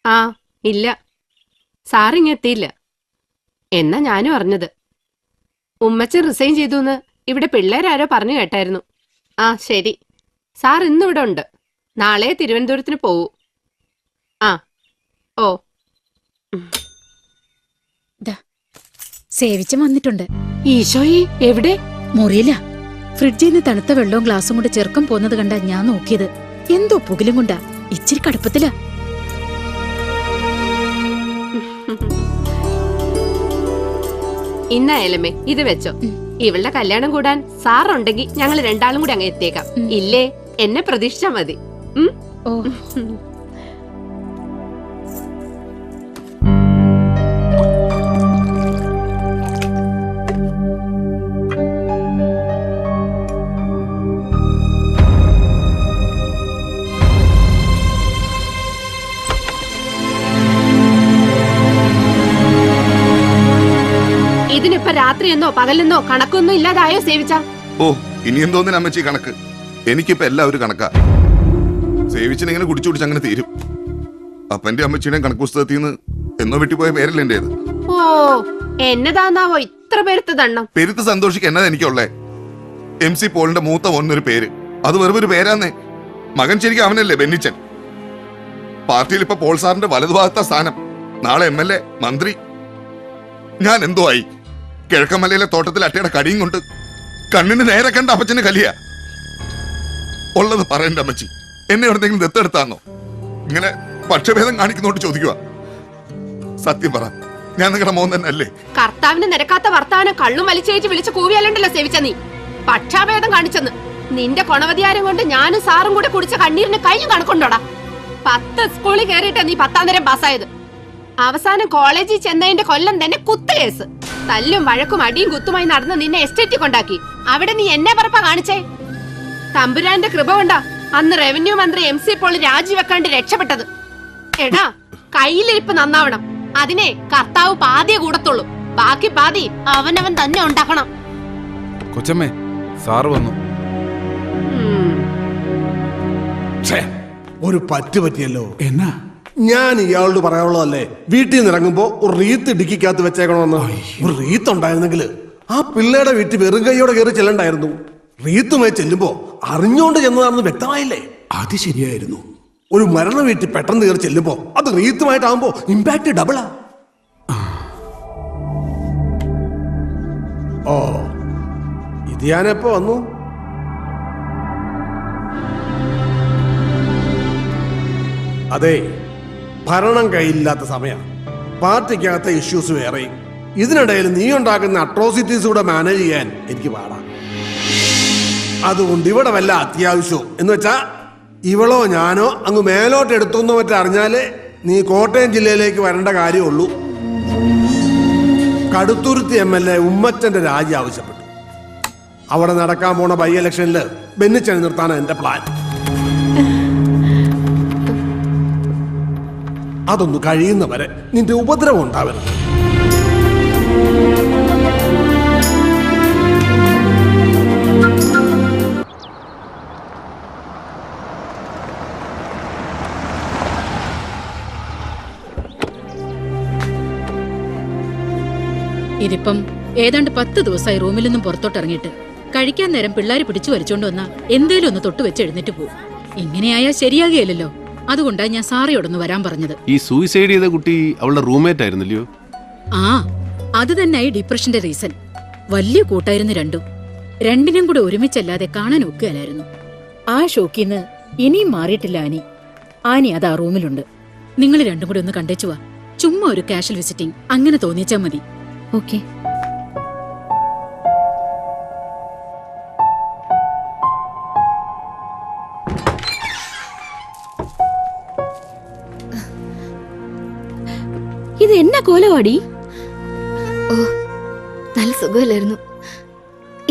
ആ ഇല്ല, സാറിങ്ങെത്തിയില്ല. എന്നാ ഞാനും അറിഞ്ഞത്. ഉമ്മച്ചൻ റിസൈൻ ചെയ്തു ഇവിടെ പിള്ളേരാരോ പറഞ്ഞു കേട്ടായിരുന്നു. ആ ശരി, സാർ ഇന്നിവിടെ ഉണ്ട്. നാളെ തിരുവനന്തപുരത്തിന് പോവൂ. ആ ഓ. സേവിച്ചൻ വന്നിട്ടുണ്ട്. ഈശോയെ, എവിടെ? മുറിയില്ല. ഫ്രിഡ്ജിൽ നിന്ന് തണുത്ത വെള്ളവും ഗ്ലാസും കൊണ്ട് ചെറുക്കം പോന്നത് കണ്ടാ ഞാൻ നോക്കിയത്. എന്തോ പുകിലും കൊണ്ടാ, ഇച്ചിരി കടുപ്പത്തിലാ. ഇന്നായാലമ്മേ ഇത് വെച്ചോ. ഇവളുടെ കല്യാണം കൂടാൻ സാറുണ്ടെങ്കിൽ ഞങ്ങൾ രണ്ടാളും കൂടി അങ്ങ് എത്തിയേക്കാം. ഇല്ലേ, എന്നെ പ്രതീക്ഷിച്ചാ മതി. ഓ. ഇതിനിപ്പോ രാത്രിയെന്നോ പകലെന്നോ കണക്കൊന്നും ഇല്ലാതായോ സേവിച്ച? ഓ, ഇനി എന്തോന്നിന് അമ്മച്ചി കണക്ക്? എനിക്കിപ്പോ എല്ലാവരും കണക്കാ. സേവിച്ചിനെങ്ങനെ കുടിച്ചു കുടിച്ച് അങ്ങനെ തീരും. അപ്പന്റെ അമ്മച്ചിയുടെയും കണക്ക് പുസ്തകത്തിൽ നിന്ന് എന്നോ വിട്ടുപോയ പേരല്ലേ എന്റേത്. ഓ, എന്നതാന്നാവോ ഇത്ര പെരുത്ത ദണ്ണം? പെരുത്ത് സന്തോഷിക്ക് എന്നതാ എനിക്കുള്ളേ. MC പോളിന്റെ മൂത്ത ഒന്നൊരു പേര്, അത് വെറും ഒരു പേരാന്നേ. മകൻ ശരിക്കും അവനല്ലേ, ബെന്നിച്ചൻ. പാർട്ടിയിൽ ഇപ്പൊ പോൾ സാറിന്റെ വലതുഭാഗത്ത സ്ഥാനം. നാളെ MLA, മന്ത്രി. ഞാൻ എന്തോ ആയി. കിഴക്കമലയിലെ തോട്ടത്തിൽ അട്ടയുടെ കടിയും കൊണ്ട് കണ്ണിന് നേരെ കണ്ട അപ്പച്ചന് കലിയ. ഉള്ളത് പറയണ്ട അമ്മച്ചി, എന്നെ എവിടെന്തെങ്കിലും ദത്തെടുത്താന്നോ? ഇങ്ങനെ പക്ഷഭേദം കാണിക്കുന്നോണ്ട് ചോദിക്കുക. സത്യം പറ, ഞാൻ നിങ്ങളുടെ മോൻ തന്നെ അല്ലേ? കർത്താവിന് നിരക്കാത്ത വർത്താനം കള്ളും വലിച്ചേച്ച് വിളിച്ച് കൂവിയല്ലണ്ടല്ലോ സേവിച്ച നീ. പക്ഷാഭേദം കാണിച്ചെന്ന്. നിന്റെ കൊണവധികാരം കൊണ്ട് ഞാനും സാറും കൂടെ കുടിച്ച കണ്ണീരിന് കഴിഞ്ഞു കണക്കുണ്ടോടാ. 10 സ്കൂളിൽ കയറിയിട്ടാ നീ 10ാം തരം പാസ്സായത്. അവസാനം കോളേജിൽ ചെന്നതിന്റെ കൊല്ലം തന്നെ കുത്തുകേസ്. തല്ലും വഴക്കും അടിയും കുത്തുമായി നടന്ന് നിന്നെ എസ്റ്റേറ്റിൽ കൊണ്ടാക്കി. അവിടെ നീ എന്നെ പറപ്പാ കാണിച്ചേ? തമ്പുരാന്റെ കൃപ കൊണ്ടാ അന്ന് റവന്യൂ മന്ത്രി MC പോൾ രാജിവെക്കാണ്ട് രക്ഷപ്പെട്ടത്. എടാ, കയ്യിലിരിപ്പ് നന്നാവണം. അതിനെ കർത്താവ് പാതിയെ കൂടത്തുള്ളൂ. ബാക്കി പാതി അവനവൻ തന്നെ ഉണ്ടാക്കണം. കൊച്ചമ്മേ, സാറ് വന്നു. ഒരു പറ്റിയല്ലോ. എന്നാ? ഞാൻ ഇയാളോട് പറയാനുള്ളതല്ലേ, വീട്ടിൽ നിന്ന് ഇറങ്ങുമ്പോ ഒരു റീത്ത് ഇടുക്കിക്കകത്ത് വെച്ചേക്കണമെന്ന്. ഒരു റീത്ത് ഉണ്ടായിരുന്നെങ്കിൽ ആ പിള്ളേരുടെ വീട്ടിൽ വെറും കൈയോടെ കയറി ചെല്ലണ്ടായിരുന്നു. റീത്തുമായി ചെല്ലുമ്പോ അറിഞ്ഞുകൊണ്ട് ചെന്നതാണെന്ന് വ്യക്തമായില്ലേ? അത് ശരിയായിരുന്നു. ഒരു മരണ വീട്ടിൽ പെട്ടെന്ന് കയറി ചെല്ലുമ്പോ അത് റീത്തുമായിട്ടാകുമ്പോ ഇമ്പാക്ട് ഡബിളാ. ഓ, ഇത് ഞാനെപ്പോ വന്നു? അതെ, ഭരണം കയ്യിലില്ലാത്ത സമയം. പാർട്ടിക്കകത്തെ ഇഷ്യൂസ് വേറെയും. ഇതിനിടയിൽ നീ ഉണ്ടാക്കുന്ന അട്രോസിറ്റീസ് കൂടെ മാനേജ് ചെയ്യാൻ എനിക്ക് പാടാം. അതുകൊണ്ട് ഇവിടെ വല്ല അത്യാവശ്യവും എന്ന് വെച്ചാ ഇവളോ ഞാനോ അങ്ങ് മേലോട്ട് എടുത്തൊന്നോ മറ്റോ അറിഞ്ഞാലേ നീ കോട്ടയം ജില്ലയിലേക്ക് വരേണ്ട കാര്യമുള്ളൂ. കടുത്തുരുത്തി MLA ഉമ്മച്ചന്റെ രാജി ആവശ്യപ്പെട്ടു. അവിടെ നടക്കാൻ പോണ ബൈ ഇലക്ഷനിൽ ബെന്നിച്ചനെ നിർത്താനാണ് എന്റെ പ്ലാൻ. അതൊന്ന് കഴിയുന്നവരെ നിന്റെ ഉപദ്രവം ഉണ്ടാവരുത്. ഇതിപ്പം ഏതാണ്ട് 10 ദിവസമായി റൂമിൽ നിന്നും പുറത്തോട്ട് ഇറങ്ങിയിട്ട്. കഴിക്കാൻ നേരം പിള്ളേര് പിടിച്ചു വലിച്ചോണ്ട് വന്നാ എന്തേലും ഒന്ന് തൊട്ട് വെച്ച് എഴുന്നേറ്റ് പോകും. ഇങ്ങനെയായാൽ ശരിയാകുകയല്ലോ. അതുകൊണ്ടാ ഞാൻ സാറിയോടൊന്ന് വരാൻ പറഞ്ഞത്. ഈ സൂയിസൈഡ് ചെയ്ത കുട്ടി അവളുടെ റൂംമേറ്റ് ആയിരുന്നല്ലോ? ആ, അത് തന്നെ ഈ ഡിപ്രഷന്റെ റീസൺ. വലിയ കൂട്ടായിരുന്നു രണ്ടും. രണ്ടിനും കൂടെ ഒരുമിച്ചല്ലാതെ കാണാൻ ഒക്കുകയല്ലായിരുന്നു. ആ ഷോക്കിന്ന് ഇനിയും മാറിയിട്ടില്ല ആനി. ആനി അത് ആ റൂമിലുണ്ട്. നിങ്ങൾ രണ്ടും കൂടെ ഒന്ന് കണ്ടേച്ചുവാ. ചുമ്മാ ഒരു കാഷ്വൽ വിസിറ്റിംഗ് അങ്ങനെ തോന്നിച്ചാ മതി. ഓക്കെ. ഇത് എന്നാ കോലവാടി? ഓ, നല്ല സുഖമില്ലായിരുന്നു.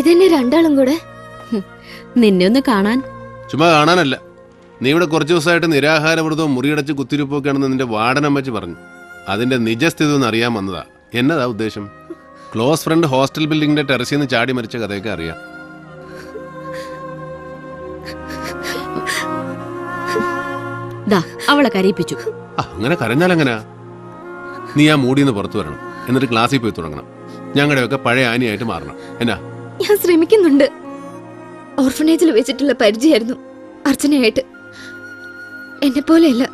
ഇതെന്നെ രണ്ടാളും കൂടെ നിന്നെ ഒന്ന് കാണാൻ. ചുമ്മാ കാണാനല്ല, നീ ഇവിടെ കുറച്ചു ദിവസമായിട്ട് നിരാഹാരവ്രതവും മുറിയടച്ച് കുത്തിരിപ്പൊക്കെയാണെന്ന് നിന്റെ വാർഡനമ്മച്ചി പറഞ്ഞു. അതിന്റെ നിജസ്ഥിതി ഒന്ന് അറിയാൻ വന്നതാ. എന്നതാ ഉദ്ദേശം? ക്ലോസ് ഫ്രണ്ട് ഹോസ്റ്റൽ ബിൽഡിങ്ങിന്റെ ടെറസിൽ നിന്ന് ചാടി മരിച്ച കഥയൊക്കെ അറിയാം. ദാ അവളെ കരയിപ്പിച്ചു. അങ്ങനെ കരഞ്ഞാലെങ്ങനാ? നീ ആ മൂടിന്ന് പുറത്തു വരണം, എന്നിട്ട് ക്ലാസ്സിൽ പോയി തുടങ്ങണം. ഞങ്ങളുടെയൊക്കെ പഴയ ആനിയായിട്ട് മാറണം. എന്നാ? ഞാൻ ശ്രമിക്കുന്നുണ്ട്. ഓർഫനേജിൽ വെച്ചിട്ടുള്ള പരിചയമായിരുന്നു അർച്ചനയായിട്ട്. എന്നെ പോലെയല്ല,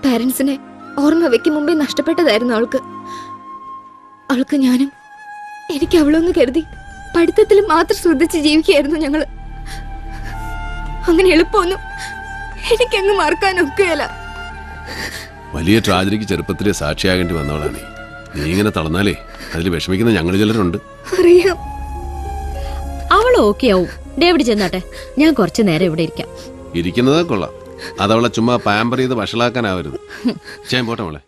പാരന്റ്സിനെ ഓർമ്മ വെക്കും മുമ്പേ നഷ്ടപ്പെട്ടതായിരുന്നു അവൾക്ക്. അവൾക്ക് ഞാനും എനിക്ക് അവളൊന്ന് കരുതി പഠിത്തത്തിൽ മാത്രം ശ്രദ്ധിച്ച് ജീവിക്കുകയായിരുന്നു ഞങ്ങള്. അങ്ങനെ എളുപ്പമൊന്നും എനിക്കങ്ങ് മറക്കാനൊക്കെയല്ല. വലിയ ട്രാജഡിക്ക് ചെറുപ്പത്തിലെ സാക്ഷിയാകേണ്ടി വന്നവളാണ് നീ. ഇങ്ങനെ തളർന്നാലേ അതിൽ വിഷമിക്കുന്ന ഞങ്ങൾ ചിലരുണ്ട്. അറിയാം. അവൾ ഓക്കെ ആവും. ഡേവിഡ് ചെന്നാട്ടെ, ഞാൻ കുറച്ചു നേരം ഇവിടെ ഇരിക്കാം. ഇരിക്കുന്നത് കൊള്ളാം, അതവളെ ചുമ്മാ പാമ്പർ ചെയ്ത് വഷളാക്കാനാവരുത്. പോട്ടെ മോളെ.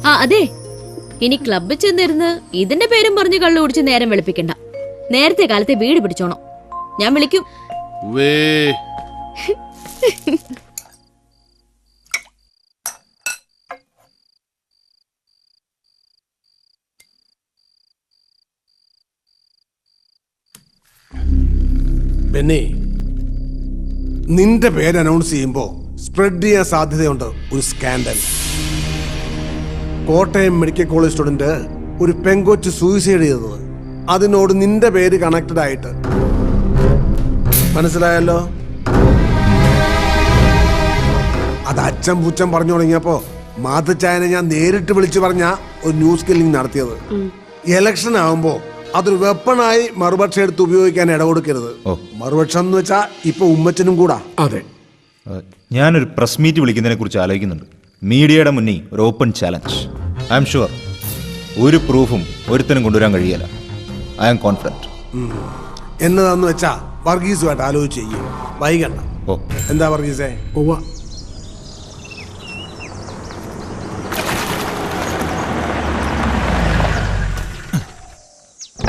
ആ അതെ, ഇനി ക്ലബ്ബിൽ ചെന്നിരുന്ന് ഇതിന്റെ പേരും പറഞ്ഞ് കള്ളു കുടിച്ച് നേരം വെളുപ്പിക്കണ്ട. നേരത്തെ കാലത്തെ വീട് പിടിച്ചോണം. ഞാൻ വിളിക്കും. ബെന്നി, നിന്റെ പേര് അനൗൺസ് ചെയ്യുമ്പോ സ്പ്രെഡ് ചെയ്യാൻ സാധ്യതയുണ്ട് ഒരു scandal. Kottayam medical college student ഒരു പെങ്കൊച്ച് സൂയിസൈഡ് ചെയ്തത്, അതിനോട് നിന്റെ പേര് കണക്റ്റഡ് ആയിട്ട്. മനസ്സിലായല്ലോ? അത് അച്ഛൻ പുച്ഛൻ പറഞ്ഞു തുടങ്ങിയപ്പോ മാതച്ചായനെ ഞാൻ നേരിട്ട് വിളിച്ചു പറഞ്ഞ ഒരു ന്യൂസ് കില്ലിംഗ് നടത്തിയത്. ഇലക്ഷൻ ആവുമ്പോ അതൊരു വെപ്പണായി മറുപക്ഷം എടുത്ത് ഉപയോഗിക്കാൻ ഇടകൊടുക്കരുത്. മറുപക്ഷം എന്ന് വെച്ചാ ഇപ്പൊ ഉമ്മച്ചനും കൂടാ. അതെ, ഞാനൊരു പ്രസ് മീറ്റ് വിളിക്കുന്നതിനെ കുറിച്ച് ആലോചിക്കുന്നുണ്ട്. മീഡിയയുടെ മുന്നിൽ ഒരു open challenge. I am sure ഒരു പ്രൂഫും ഒരുത്തനും കൊണ്ടുവരാൻ കഴിയില്ല. I am confident. എന്നതാന്ന് വെച്ചാ വർഗീസുമായിട്ട് ആലോചിച്ച് ചെയ്യും. വൈകണ്ട. എന്താ വർഗീസേ?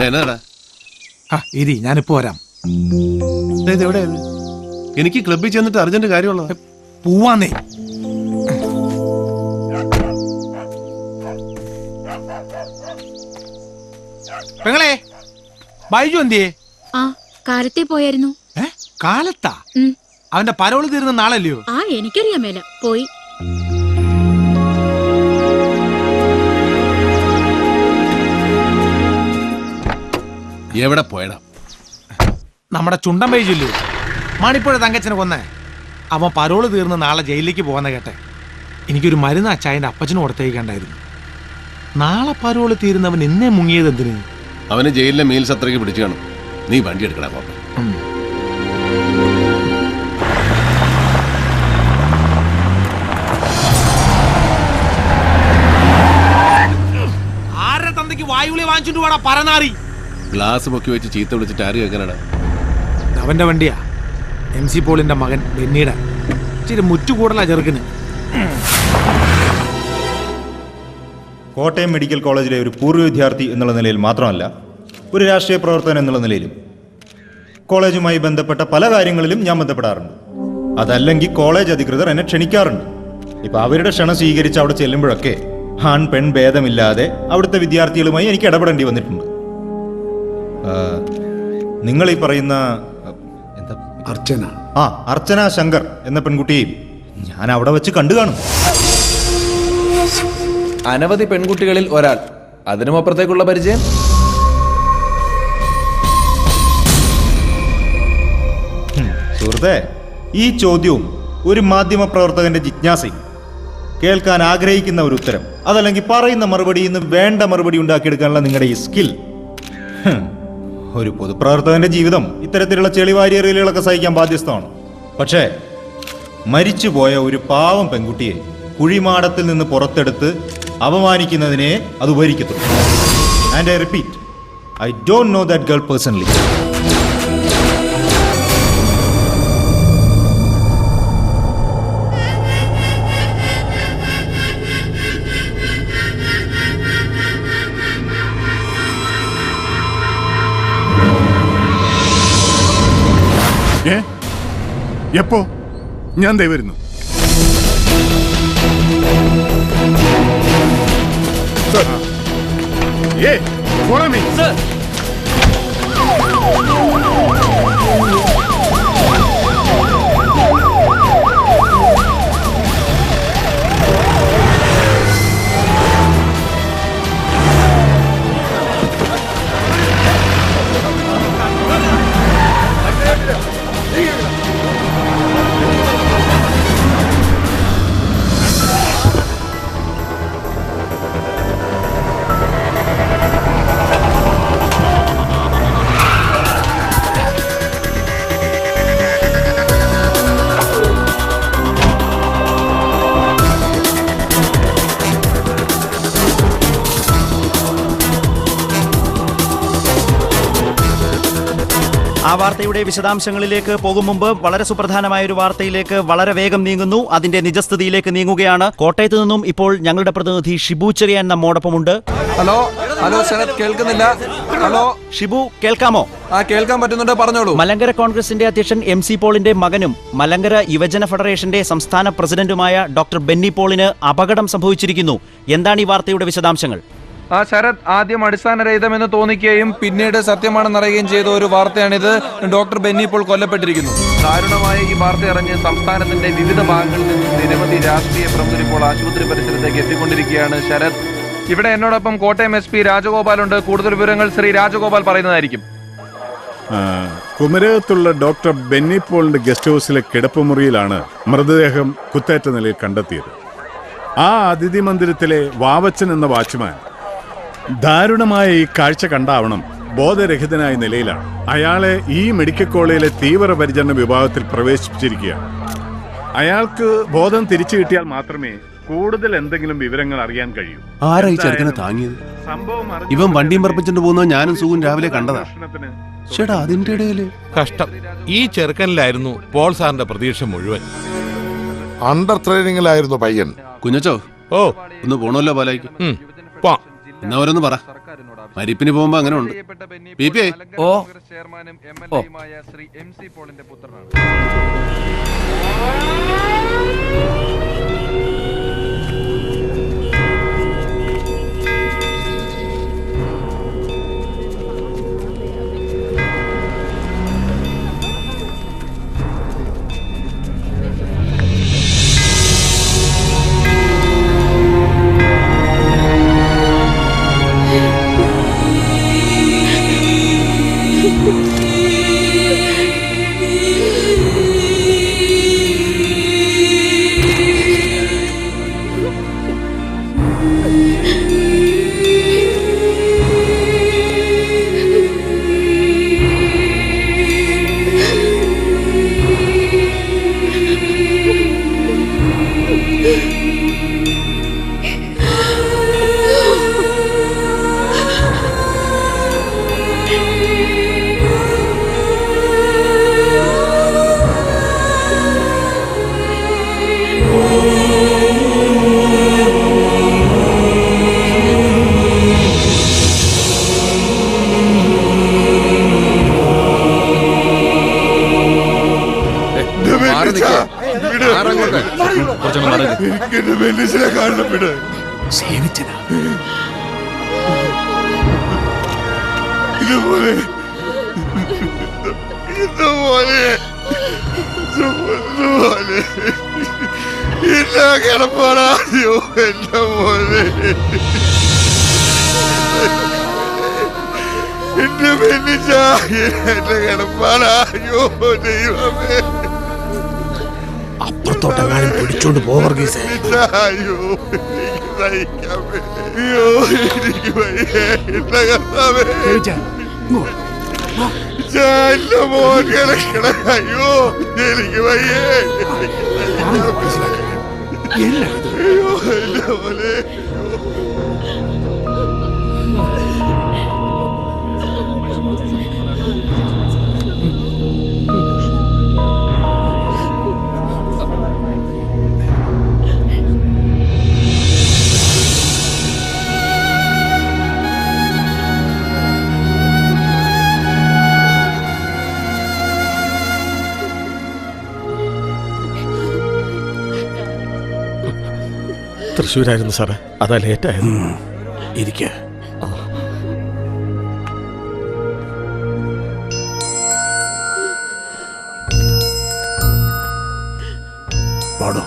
എന്നാടാ? ഇരി, ഞാനിപ്പോ വരാം. എനിക്ക് ക്ലബ്ബിൽ ചെന്നിട്ട് അർജന്റ് കാര്യമുള്ളത്. പോവാന്നേ. പെങ്ങളെ, ബൈജു എന്തിയേ? ആ കാലത്തെ പോയായിരുന്നു. കാലത്താ? അവന്റെ പരോള് തീരുന്ന നാളല്ലയോ? ആ എനിക്കറിയാൻ മേല. പോയി. എവിടെ പോയടാ? നമ്മുടെ ചുണ്ടൻ ബൈജുല്ലേ, മണിപ്പുഴ തങ്കച്ചനെ കൊന്നേ. അവൻ പരോള് തീർന്ന് നാളെ ജയിലിലേക്ക് പോകുന്ന കേട്ടെ. എനിക്കൊരു മരുന്ന് അച്ചായന്റെ അപ്പച്ചന് കൊടുത്തേക്കണ്ടായിരുന്നു. നാളെ പരോള് തീരുന്നവൻ ഇന്നേ മുങ്ങിയത് എന്തിന്? അവന് ജയിലിലെ മീൽസ് അത്രയ്ക്ക് പിടിച്ചു കാണും. നീ വണ്ടി എടുക്കടാ പോപ്പ. ആരുടെ തന്തയ്ക്ക് വായുവിളി വാങ്ങിച്ചിട്ട് വേണം പരനാറി? ഗ്ലാസ് പൊക്കി വെച്ച് ചീത്ത വിളിച്ചിട്ട് ആര് കേൾക്കാനടാ? അവന്റെ വണ്ടിയാ, MC പോളിന്റെ മകൻ ബെന്നിയുടെ. ഇച്ചിരി മുറ്റുകൂടലാ ചെറുക്കിന്. കോട്ടയം മെഡിക്കൽ കോളേജിലെ ഒരു പൂർവ്വ വിദ്യാർത്ഥി എന്നുള്ള നിലയിൽ മാത്രമല്ല, ഒരു രാഷ്ട്രീയ പ്രവർത്തകൻ എന്നുള്ള നിലയിലും കോളേജുമായി ബന്ധപ്പെട്ട പല കാര്യങ്ങളിലും ഞാൻ ബന്ധപ്പെടാറുണ്ട്. അതല്ലെങ്കിൽ കോളേജ് അധികൃതർ എന്നെ ക്ഷണിക്കാറുണ്ട്. ഇപ്പം അവരുടെ ക്ഷണം സ്വീകരിച്ച് അവിടെ ചെല്ലുമ്പോഴൊക്കെ ആൺ പെൺ ഭേദമില്ലാതെ അവിടുത്തെ വിദ്യാർത്ഥികളുമായി എനിക്ക് ഇടപെടേണ്ടി വന്നിട്ടുണ്ട്. നിങ്ങൾ ഈ പറയുന്ന എന്താ അർച്ചന? അർച്ചന ശങ്കർ എന്ന പെൺകുട്ടിയെയും ഞാൻ അവിടെ വെച്ച് കണ്ടു കാണും. അനവധി പെൺകുട്ടികളിൽ ഒരാൾ. അതിനും അപ്പുറത്തേക്കുള്ള പരിചയം? സുഹൃത്തെ, ഈ ചോദ്യവും ഒരു മാധ്യമ പ്രവർത്തകന്റെ ജിജ്ഞാസയും, കേൾക്കാൻ ആഗ്രഹിക്കുന്ന ഒരു ഉത്തരം, അതല്ലെങ്കിൽ പറയുന്ന മറുപടിയിൽ നിന്ന് വേണ്ട മറുപടി ഉണ്ടാക്കിയെടുക്കാനുള്ള നിങ്ങളുടെ ഈ സ്കിൽ, ഒരു പൊതുപ്രവർത്തകന്റെ ജീവിതം ഇത്തരത്തിലുള്ള ചെളിവാരിയറിയലുകളൊക്കെ സഹിക്കാൻ ബാധ്യസ്ഥമാണ്. പക്ഷേ മരിച്ചുപോയ ഒരു പാവം പെൺകുട്ടിയെ കുഴിമാടത്തിൽ നിന്ന് പുറത്തെടുത്ത് അപമാനിക്കുന്നതിനെ അത് ഉപകരിക്കത്തുള്ളൂ. And I repeat, I don't know that girl personally. എപ്പോ? ഞാൻ ദേ വരുന്നു. ആ വാർത്തയുടെ വിശദാംശങ്ങളിലേക്ക് പോകും മുമ്പ് വളരെ സുപ്രധാനമായ ഒരു വാർത്തയിലേക്ക് വളരെ വേഗം നീങ്ങുന്നു. അതിന്റെ നിജസ്ഥിതിയിലേക്ക് നീങ്ങുകയാണ്. കോട്ടയത്ത് നിന്നും ഇപ്പോൾ ഞങ്ങളുടെ പ്രതിനിധി ഷിബു ചെറിയാൻ നമ്മോടൊപ്പമുണ്ട്. ഹലോ ഹലോ ശരത്, കേൾക്കുന്നില്ല? ഹലോ ഷിബു, കേൾക്കാമോ? കേൾക്കാൻ പറ്റുന്നുണ്ട്, പറഞ്ഞോളൂ. മലങ്കര കോൺഗ്രസിന്റെ അധ്യക്ഷൻ MC പോളിന്റെ മകനും മലങ്കര യുവജന ഫെഡറേഷന്റെ സംസ്ഥാന പ്രസിഡന്റുമായ ഡോക്ടർ ബെന്നി പോളിന് അപകടം സംഭവിച്ചിരിക്കുന്നു. എന്താണ് ഈ വാർത്തയുടെ വിശദാംശങ്ങൾ? ശരത്, ആദ്യം അടിസ്ഥാനരഹിതമെന്ന് തോന്നിക്കുകയും പിന്നീട് സത്യമാണെന്നറിയുകയും ചെയ്ത ഒരു വാർത്തയാണിത്. ഡോക്ടർ ബെന്നി പോൾ കൊല്ലപ്പെട്ടിരിക്കുന്നു. ദാരുണമായ ഈ വാർത്ത അറിഞ്ഞ് സംസ്ഥാനത്തിന്റെ വിവിധ ഭാഗങ്ങളിൽ നിന്ന് നിരവധി രാഷ്ട്രീയ പ്രമുഖർ ഇപ്പോൾ ആശുപത്രി പരിസരത്തേക്ക് എത്തിക്കൊണ്ടിരിക്കുകയാണ്. ശരത്, ഇവിടെ എന്നോടൊപ്പം കോട്ടയം SP രാജഗോപാൽ ഉണ്ട്. കൂടുതൽ വിവരങ്ങൾ ശ്രീ രാജഗോപാൽ പറയുന്നതായിരിക്കും. കുമരകത്തുള്ള ഡോക്ടർ ബെന്നി പോളിന്റെ ഗസ്റ്റ് ഹൗസിലെ കിടപ്പുമുറിയിലാണ് മൃതദേഹം കുത്തേറ്റ നിലയിൽ കണ്ടെത്തിയത്. ആ അതിഥി മന്ദിരത്തിലെ വാവച്ചൻ എന്ന വാച്ച്മാൻ ദാരുണമായ ഈ കാഴ്ച കണ്ടാവണം ബോധരഹിതനായ നിലയിലാണ്. അയാളെ ഈ മെഡിക്കൽ കോളേജിലെ തീവ്രപരിചരണ വിഭാഗത്തിൽ പ്രവേശിപ്പിച്ചിരിക്കുകയാണ്. അയാൾക്ക് ബോധം തിരിച്ചു കിട്ടിയാൽ മാത്രമേ കൂടുതൽ എന്തെങ്കിലും വിവരങ്ങൾ അറിയാൻ കഴിയൂ. ആരാ ഈ ചെറുക്കനെ താങ്ങിയത്? ഇവൻ വണ്ടിയും പറപ്പിച്ചിട്ട് പോകുന്നത് ഞാനും സുഖം രാവിലെ കണ്ടതാ. ചേട്ടാ, അതിന്റെ ഇടയില് കഷ്ടം. ഈ ചെറുക്കനിലായിരുന്നു പോൾ സാറിന്റെ പ്രതീക്ഷ മുഴുവൻ. അണ്ടർ ട്രെയിനിങ്ങിലായിരുന്നു പയ്യൻ. കുഞ്ഞച്ചോ, ഓ, ഒന്ന് പോണല്ലോ പാലായിക്ക്. പോ. എന്നാ ഓരോന്ന് പറ. മരിപ്പിന് പോകുമ്പോ അങ്ങനെ ഉണ്ട്. PPI. ഓ, ശ്രീ MC പോളിന്റെ പുത്രനാണ്. അപ്പുറത്തോട്ടെങ്ങാനും പിടിച്ചോണ്ട് പോവർഗീസേ. തൃശ്ശൂരായിരുന്നു സാറേ, അതാ ലേറ്റായിരുന്നു. ഇരിക്ക. പാടോ.